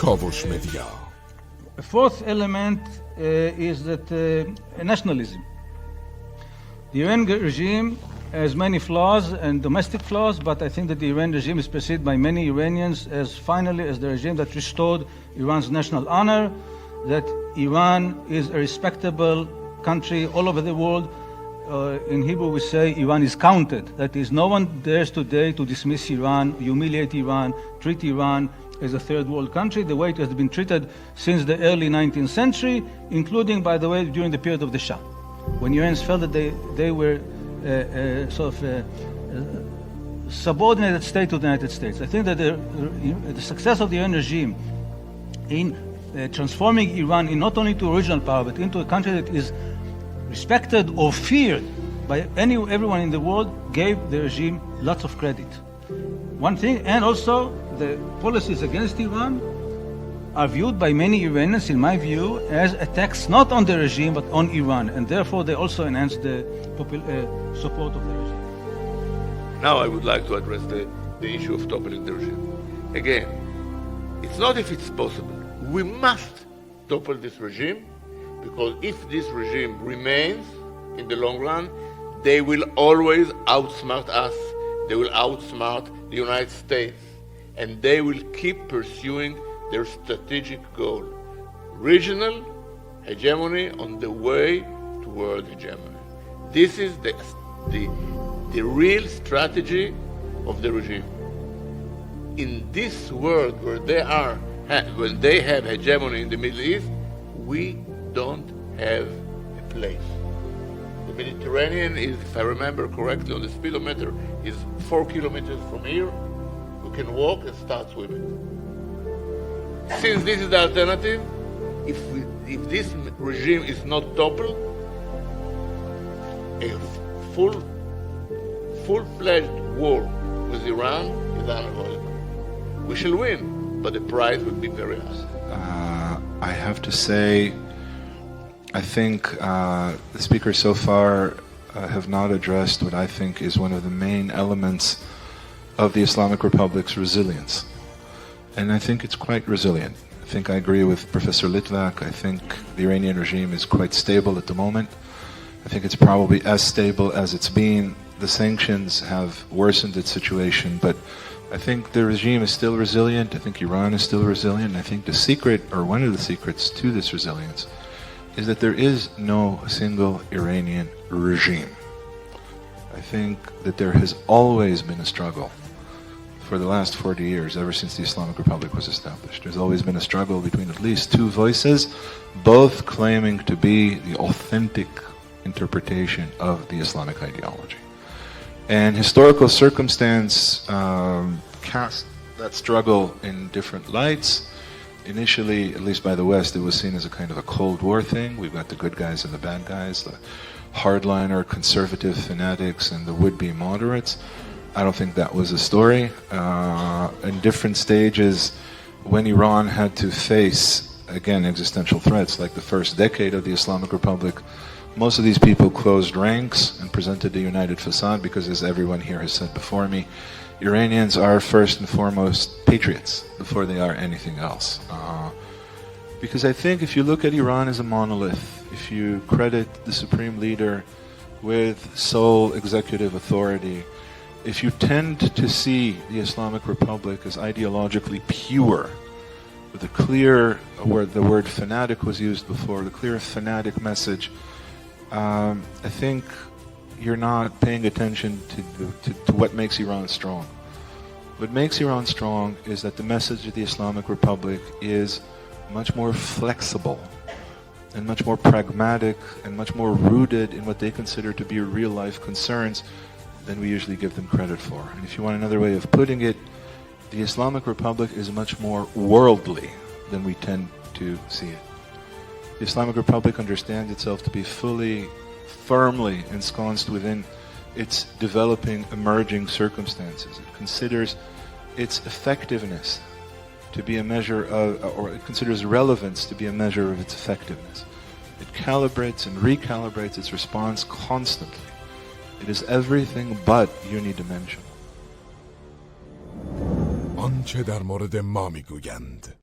کاوش مدیا. A fourth element is that nationalism. The Iran regime has many flaws and domestic flaws, but I think that the Iran regime is perceived by many Iranians as finally as the regime that restored Iran's national honor, that Iran is a respectable country all over the world. In Hebrew we say Iran is counted. That is, no one dares today to dismiss Iran, humiliate Iran, treat Iran as a third world country, the way it has been treated since the early 19th century, including, by the way, during the period of the Shah, when Iranians felt that they were sort of a subordinated state to the United States. I think that the success of the Iran regime in transforming Iran in not only to a regional power, but into a country that is respected or feared by everyone in the world, gave the regime lots of credit. One thing, and also the policies against Iran are viewed by many Iranians, in my view, as attacks not on the regime but on Iran, and therefore they also enhance the support of the regime. Now I would like to address the issue of toppling the regime. Again, it's not if it's possible. We must topple this regime, because if this regime remains in the long run, they will always outsmart us. They will outsmart the United States, and they will keep pursuing their strategic goal, regional hegemony on the way to world hegemony. This is the real strategy of the regime. In this world where when they have hegemony in the Middle East, we don't have a place. The Mediterranean is, if I remember correctly, on the speedometer, is 4 kilometers from here. You can walk and start swimming. Since this is the alternative, if this regime is not toppled, a full-fledged war with Iran is unavoidable. We shall win, but the price will be very high. I have to say, I think the speakers so far have not addressed what I think is one of the main elements of the Islamic Republic's resilience. And I think it's quite resilient. I think I agree with Professor Litvak. I think the Iranian regime is quite stable at the moment. I think it's probably as stable as it's been. The sanctions have worsened its situation, but I think the regime is still resilient. I think Iran is still resilient. I think the secret, or one of the secrets to this resilience, is that there is no single Iranian regime. I think that there has always been a struggle for the last 40 years, ever since the Islamic Republic was established. There's always been a struggle between at least two voices, both claiming to be the authentic interpretation of the Islamic ideology. And historical circumstance cast that struggle in different lights. Initially, at least by the West, it was seen as a kind of a Cold War thing. We've got the good guys and the bad guys, the hardliner, conservative fanatics, and the would-be moderates. I don't think that was a story. In different stages, when Iran had to face, again, existential threats, like the first decade of the Islamic Republic, most of these people closed ranks and presented a united facade because, as everyone here has said before me, Iranians are first and foremost patriots before they are anything else. Because I think if you look at Iran as a monolith, if you credit the supreme leader with sole executive authority, if you tend to see the Islamic Republic as ideologically pure, with a clear, where the word fanatic was used before, the clear fanatic message, I think you're not paying attention to what makes Iran strong. What makes Iran strong is that the message of the Islamic Republic is much more flexible and much more pragmatic and much more rooted in what they consider to be real-life concerns than we usually give them credit for. And if you want another way of putting it, the Islamic Republic is much more worldly than we tend to see it. The Islamic Republic understands itself to be firmly ensconced within its developing, emerging circumstances. It considers its effectiveness to be a measure of, or it considers relevance to be a measure of its effectiveness. It calibrates and recalibrates its response constantly. It is everything but unidimensional. آنچه در مورد ما میگویند